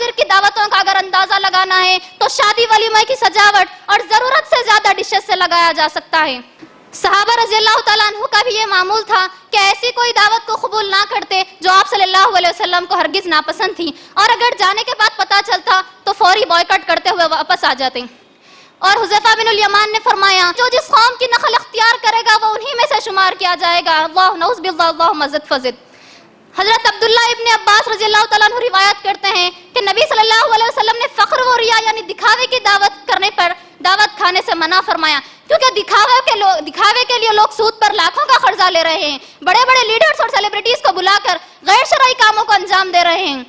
حاضر کی دعوتوں کا اگر اندازہ لگانا ہے تو شادی ولیمہ کی سجاوٹ اور ضرورت سے زیادہ ڈشز سے لگایا جا سکتا ہے۔ صحابہ رضی اللہ تعالیٰ عنہ کا بھی یہ معمول تھا کہ ایسی کوئی دعوت کو قبول نہ کرتے جو آپ صلی اللہ علیہ وسلم کو ہرگز ناپسند تھی، اور اگر جانے کے بعد پتہ چلتا تو فوری بائیکاٹ کرتے ہوئے واپس آ جاتے۔ اور حذیفہ بن الیمان نے فرمایا جو جس قوم کی نقل اختیار کرے گا وہ انہی میں سے شمار کیا جائے گا۔ اللہ نعوذ باللہ، اللہم زد فزد۔ حضرت عبداللہ ابن عباس رضی اللہ تعالیٰ عنہ روایت کرتے ہیں کہ نبی صلی اللہ علیہ وسلم نے فخر و ریا یعنی دکھاوے کی دعوت کرنے پر دعوت کھانے سے منع فرمایا، کیونکہ دکھاوے کے لیے لوگ سود پر لاکھوں کا قرضہ لے رہے ہیں، بڑے بڑے لیڈرز اور سیلیبریٹیز کو بلا کر غیر شرعی کاموں کو انجام دے رہے ہیں۔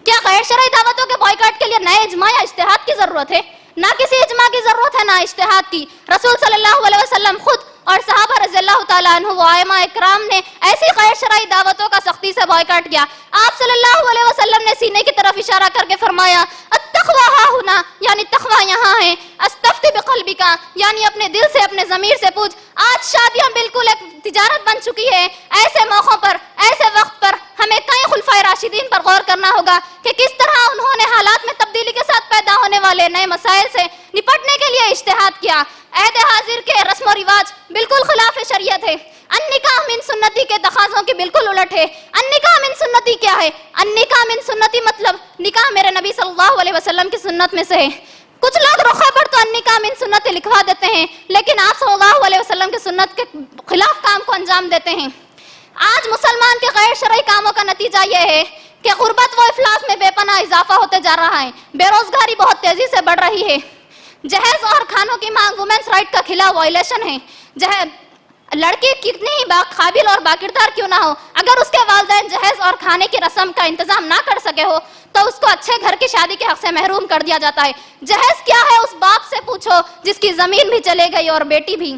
کیا غیر شرعی دعوتوں کے بائیکاٹ کے لیے نئے اجماع یا اجتہاد کی ضرورت ہے؟ نہ کسی اجماع کی ضرورت ہے نہ اجتہاد کی۔ رسول صلی اللہ علیہ وسلم خود اور صحابہ رضی اللہ تعالیٰ عنہ و ائمہ اکرام نے ایسی غیر شرعی دعوتوں کا سختی سے بائیکاٹ کیا۔ آپ صلی اللہ علیہ وسلم نے سینے کی طرف اشارہ کر کے فرمایا التقویٰ ہا ہنا، یعنی تقویٰ یہاں ہے، استفتی بقلبک، یعنی اپنے دل سے اپنے ضمیر سے پوچھ۔ آج شادیاں بالکل ایک تجارت بن چکی ہے۔ ایسے موقعوں پر، ایسے وقت پر ہمیں کئی خلفائے راشدین پر غور کرنا ہوگا کہ کس طرح انہوں نے حالات میں تبدیلی کے ساتھ پیدا ہونے والے نئے مسائل سے نپٹنے کے لیے اجتہاد کیا۔ عہد حاضر کے رسم و رواج بالکل خلاف شریعت ہے۔ النکاح من سنتی کے تقاضوں کی بالکل الٹ ہے۔ النکاح من سنتی کیا ہے؟ النکاح من سنتی مطلب نکاح میرے نبی صلی اللہ علیہ وسلم کی سنت میں سے ہے۔ کچھ لوگ رخے پر تو النکاح من سنت لکھوا دیتے ہیں، لیکن آپ صلی اللہ علیہ وسلم کی سنت کے خلاف کام کو انجام دیتے ہیں۔ آج مسلمان کے غیر شرعی کاموں کا نتیجہ یہ ہے کہ غربت و افلاس میں بے پناہ اضافہ ہوتے جا رہا ہے، بے روزگاری بہت تیزی سے بڑھ رہی ہے، جہیز اور کھانوں کی مانگ وومنس رائٹ کا خلاف وائلیشن ہے۔ لڑکی کتنی ہی قابل اور باکردار کیوں نہ ہو، اگر اس کے والدین جہیز اور کھانے کی رسم کا انتظام نہ کر سکے ہو تو اس کو اچھے گھر کی شادی کے حق سے محروم کر دیا جاتا ہے۔ جہیز کیا ہے اس باپ سے پوچھو جس کی زمین بھی چلے گئی اور بیٹی بھی۔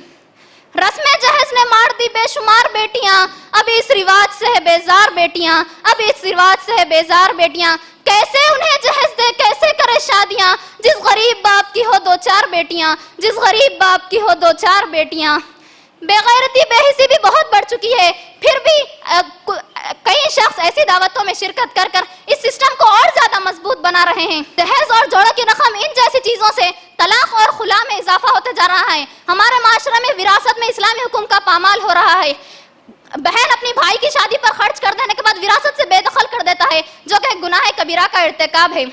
رسم جہیز نے مار دی بے شمار بیٹیاں، اب اس رواج سے ہے بیزار بیٹیاں، اب اس رواج سے ہے بیزار بیٹیاں۔ کیسے انہیں جہیز دے، کیسے کرے شادیاں، جس غریب باپ کی ہو دو چار بیٹیاں، جس غریب باپ کی ہو دو چار بیٹیاں۔ بے غیرتی بے حسی بھی بہت بڑھ چکی ہے، پھر بھی کئی شخص ایسی دعوتوں میں شرکت کر کر اس سسٹم کو اور زیادہ مضبوط بنا رہے ہیں۔ جہیز اور جوڑوں کی رقم ان جیسی چیزوں سے طلاق اور خلا میں اضافہ ہوتے جا رہا ہے۔ ہمارے معاشرے میں وراثت میں اسلامی حکم کا پامال ہو رہا ہے۔ بہن اپنی بھائی کی شادی پر خرچ کر دینے کے بعد وراثت سے بے دخل کر دیتا ہے، جو کہ گناہ کبیرہ کا ارتکاب ہے۔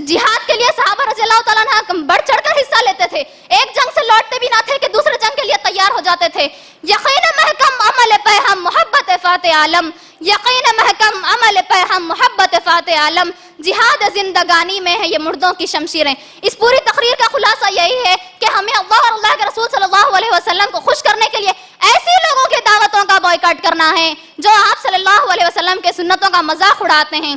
جہاد کے لیے صحابہ رضی اللہ تعالیٰ عنہ بڑھ چڑھ کر حصہ لیتے تھے، ایک جنگ سے لوٹتے بھی نہ تھے کہ دوسرے جنگ کے لیے تیار ہو جاتے تھے۔ یقین محکم عمل پہ ہم محبت فاتح عالم، یقین محکم عمل پہ ہم محبت فاتح عالم، جہاد زندگانی میں ہے یہ مردوں کی شمشیریں۔ اس پوری تقریر کا خلاصہ یہی ہے کہ ہمیں اللہ اور اللہ کے رسول صلی اللہ علیہ وسلم کو خوش کرنے کے لیے ایسی لوگوں کی دعوتوں کا بائیکاٹ کرنا ہے جو آپ صلی اللہ علیہ وسلم کے سنتوں کا مذاق اڑاتے ہیں۔